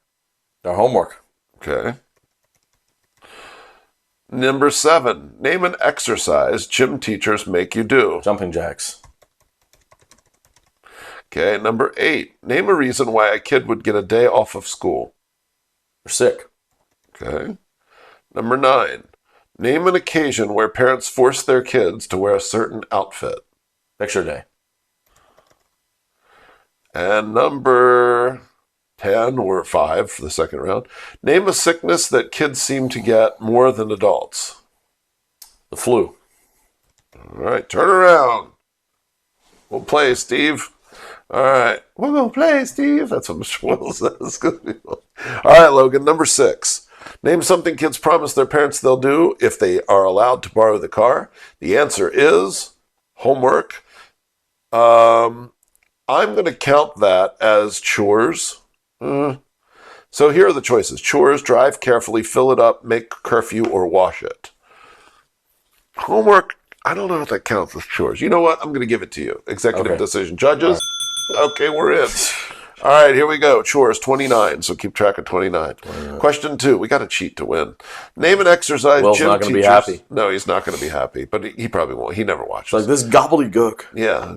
B: Their homework.
A: Okay. Number 7. Name an exercise gym teachers make you do.
B: Jumping jacks.
A: Okay. Number 8. Name a reason why a kid would get a day off of school.
B: They're sick.
A: Okay. Number 9. Name an occasion where parents force their kids to wear a certain outfit.
B: Picture day.
A: And number 10 or 5 for the second round. Name a sickness that kids seem to get more than adults.
B: The flu.
A: All right, turn around. We'll play, Steve. All right, we're going to play, Steve. That's what Mr. Will says. All right, Logan, number 6. Name something kids promise their parents they'll do if they are allowed to borrow the car. The answer is homework. I'm going to count that as chores. So here are the choices. Chores, drive carefully, fill it up, make curfew, or wash it. Homework, I don't know if that counts as chores. You know what? I'm going to give it to you. Executive decision. Judges? Okay, we're in. All right, here we go. Chores, 29. So keep track of 29. Question 2. We got to cheat to win. Name an exercise.
B: Will's not going to be happy.
A: No, he's not going to be happy, but he probably won't. He never watches.
B: Like this gobbledygook.
A: Yeah.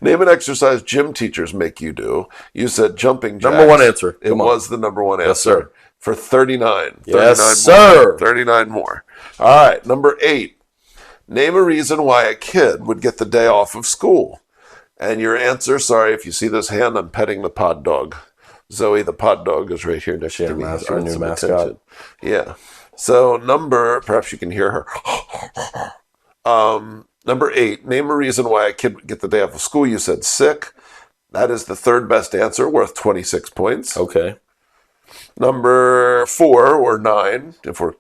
A: Name an exercise gym teachers make you do. You said jumping jacks.
B: Number 1 answer.
A: It was the number 1 answer.
B: Yes, sir.
A: For 39.
B: Yes,
A: 39
B: sir.
A: More. 39 more. All right, number 8. Name a reason why a kid would get the day off of school. And your answer, sorry if you see this hand, I'm petting the pod dog. Zoe, the pod dog, is right here next to me.
B: Our new mascot.
A: Attention. Yeah. So perhaps you can hear her. Number 8, name a reason why a kid would get the day off of school. You said sick. That is the third best answer, worth 26 points.
B: Okay.
A: Number 4 or 9, if we're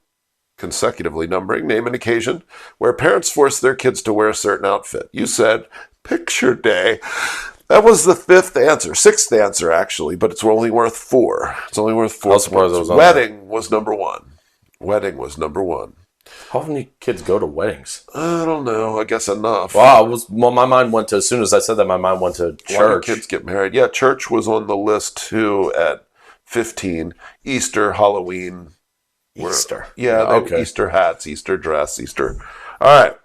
A: consecutively numbering, name an occasion where parents force their kids to wear a certain outfit. You said picture day. That was the 5th answer, 6th answer actually, but it's only worth 4. It's only worth 4. Wedding was number 1. Wedding was number 1.
B: How many kids go to weddings?
A: I don't know. I guess enough.
B: Well, my mind went to, as soon as I said that, my mind went to church.
A: A lot of kids get married. Yeah, church was on the list too at 15. Easter, Halloween.
B: Easter.
A: Okay. Easter hats, Easter dress, Easter. All right.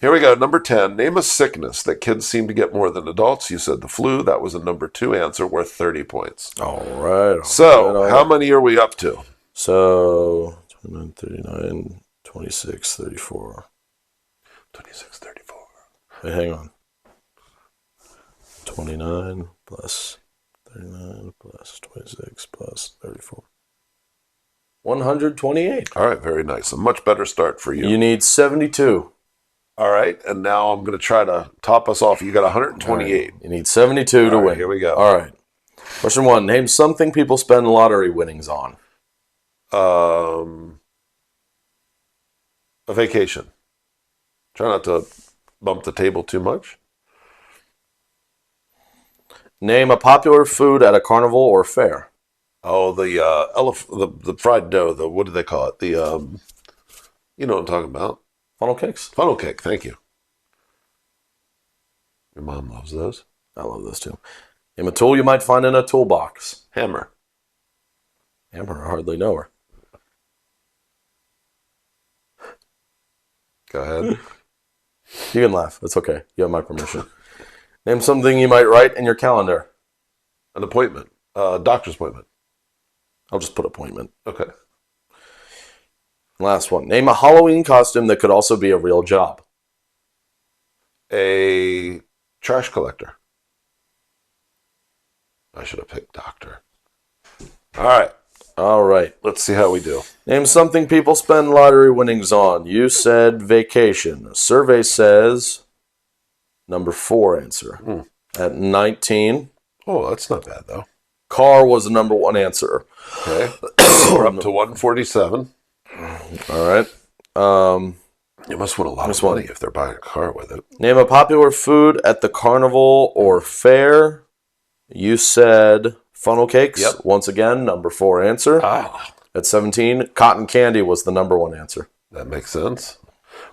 A: Here we go. Number 10. Name a sickness that kids seem to get more than adults. You said the flu. That was a number 2 answer, worth 30 points.
B: All right.
A: So, how many are we up to?
B: So, 29, 39, 26, 34.
A: 26, 34.
B: Wait, hang on. 29 plus 39 plus 26 plus 34. 128.
A: All right, very nice. A much better start for you.
B: You need 72.
A: All right, and now I'm going to try to top us off. You got 128.
B: Right. You need 72 to win.
A: Here we go.
B: All right. Question 1. Name something people spend lottery winnings on.
A: A vacation. Try not to bump the table too much.
B: Name a popular food at a carnival or fair.
A: Oh, the fried dough. What do they call it? You know what I'm talking about.
B: Funnel cakes.
A: Funnel cake. Thank you. Your mom loves those.
B: I love those too. Name a tool you might find in a toolbox.
A: Hammer.
B: Hammer. I hardly know her.
A: Go ahead.
B: You can laugh. It's okay. You have my permission. Name something you might write in your calendar.
A: An appointment. Doctor's appointment.
B: I'll just put appointment.
A: Okay.
B: Last one. Name a Halloween costume that could also be a real job.
A: A trash collector. I should have picked doctor. All right. Let's see how we do.
B: Name something people spend lottery winnings on. You said vacation. A survey says number 4 answer. At 19.
A: Oh, that's not bad, though.
B: Car was the number 1 answer.
A: Okay. We're up to 147.
B: All right.
A: You must want a lot of money if they're buying a car with it.
B: Name a popular food at the carnival or fair. You said funnel cakes.
A: Yep.
B: Once again, number 4 answer. At 17, cotton candy was the number 1 answer.
A: That makes sense.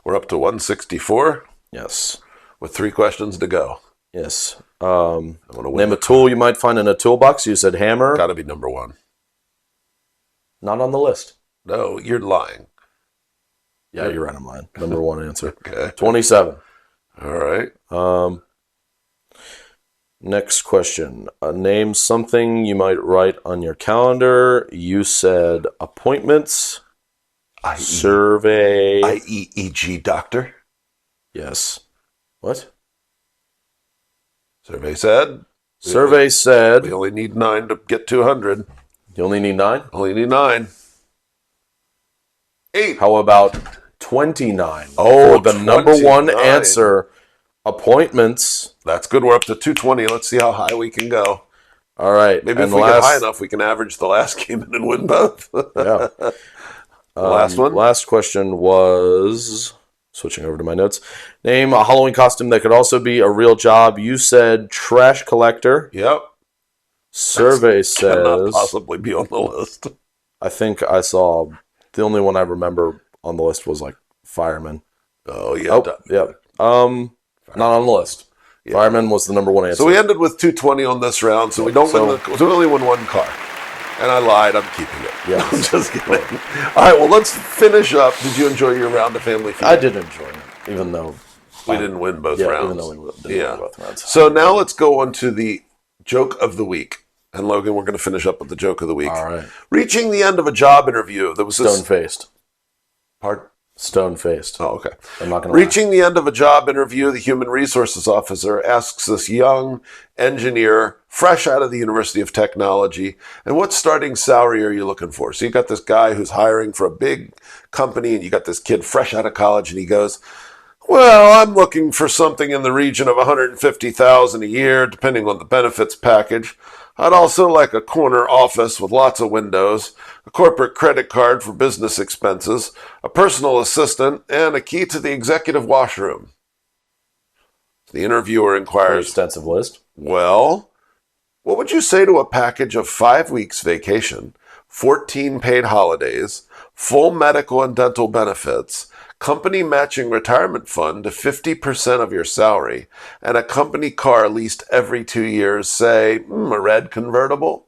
A: We're up to 164.
B: Yes.
A: With 3 questions to go.
B: Yes.
A: Name
B: a tool you might find in a toolbox. You said hammer.
A: Got to be number 1.
B: Not on the list.
A: No, you're lying.
B: Yeah, you're right. I'm lying. Number 1 answer.
A: Okay.
B: 27.
A: All right.
B: Next question. Name something you might write on your calendar. You said appointments. Survey.
A: IEEG doctor.
B: Yes. What?
A: Survey said. We only need 9 to get 200.
B: You only need 9?
A: Only need 9. 8.
B: How about 29?
A: Oh,
B: for the
A: 29.
B: number 1 answer, appointments.
A: That's good. We're up to 220. Let's see how high we can go.
B: All right.
A: Maybe if we get high enough, we can average the last game and win both.
B: Yeah.
A: Last one?
B: Last question was, switching over to my notes, name a Halloween costume that could also be a real job. You said trash collector.
A: Yep.
B: Survey says...
A: Cannot possibly be on the list.
B: I think I saw... The only one I remember on the list was like fireman.
A: Oh, yeah.
B: Oh, yeah. Not on the list. Yeah. Fireman was the number 1 answer.
A: So we ended with 220 on this round. So we don't we only win 1 car. And I lied. I'm keeping it.
B: Yeah.
A: I'm just kidding. All right. Well, let's finish up. Did you enjoy your round of Family Feud?
B: I did enjoy it, even though
A: we didn't win both rounds.
B: Even though we didn't win both rounds.
A: So now let's go on to the joke of the week. And Logan, we're going to finish up with the joke of the week.
B: All right.
A: Reaching the end of a job interview, there was
B: Stone-faced.
A: Pardon?
B: Stone-faced.
A: Oh, okay.
B: I'm not going to
A: Reaching the end of a job interview, the human resources officer asks this young engineer, fresh out of the University of Technology, and what starting salary are you looking for? So you got this guy who's hiring for a big company, and you got this kid fresh out of college, and he goes, well, I'm looking for something in the region of $150,000 a year, depending on the benefits package. I'd also like a corner office with lots of windows, a corporate credit card for business expenses, a personal assistant, and a key to the executive washroom. The interviewer inquires,
B: extensive list.
A: Well, what would you say to a package of 5 weeks vacation, 14 paid holidays, full medical and dental benefits, company matching retirement fund to 50% of your salary, and a company car leased every 2 years, say, a red convertible?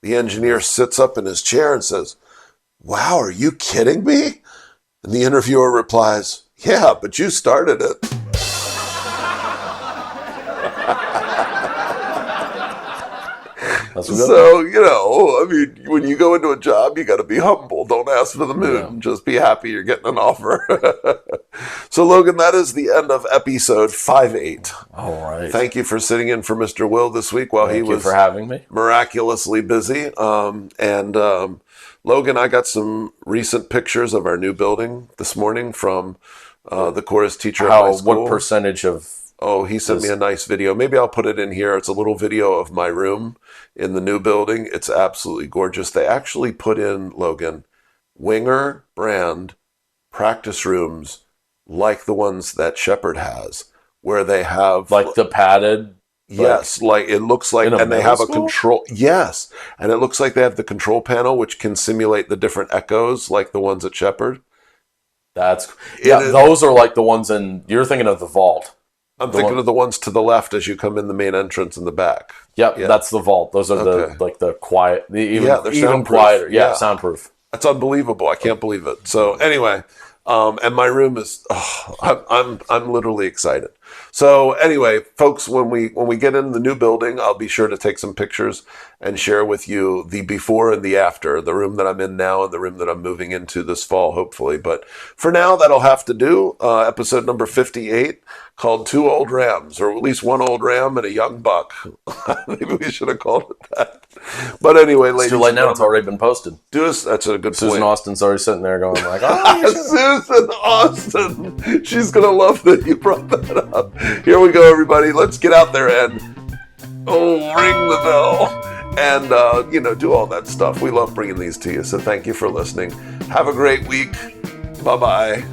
A: The engineer sits up in his chair and says, wow, are you kidding me? And the interviewer replies, yeah, but you started it. So, I mean, when you go into a job, you got to be humble. Don't ask for the moon. Yeah. Just be happy you're getting an offer. So, Logan, that is the end of episode 58.
B: All right.
A: Thank you for sitting in for Mr. Will this week while he was
B: for having me.
A: Miraculously busy. Logan, I got some recent pictures of our new building this morning from the chorus teacher at my school.
B: What percentage of...
A: Oh, he sent me a nice video. Maybe I'll put it in here. It's a little video of my room in the new building. It's absolutely gorgeous. They actually put in, Logan, Winger brand practice rooms like the ones that Shepherd has, where they have...
B: Like the padded...
A: Yes, like it looks like, and they have a control. Yes, and it looks like they have the control panel, which can simulate the different echoes, like the ones at Shepherd.
B: Those are like the ones in... You're thinking of the vault.
A: I'm thinking of the ones to the left as you come in the main entrance in the back.
B: Yep, yeah. That's the vault. Those are the quiet, even quieter. Yeah, soundproof.
A: That's unbelievable. I can't believe it. So anyway, and my room is. I'm literally excited. So anyway, folks, when we get in the new building, I'll be sure to take some pictures and share with you the before and the after, the room that I'm in now and the room that I'm moving into this fall, hopefully. But for now, that'll have to do. Episode number 58, called Two Old Rams, or at least one old ram and a young buck. Maybe we should have called it that. But anyway, ladies.
B: It's too late now. It's already been posted.
A: That's a good point.
B: Susan Austin's already sitting there going like, oh,
A: Susan Austin. She's going to love that you brought that up. Here we go, everybody. Let's get out there and ring the bell and, do all that stuff. We love bringing these to you. So thank you for listening. Have a great week. Bye-bye.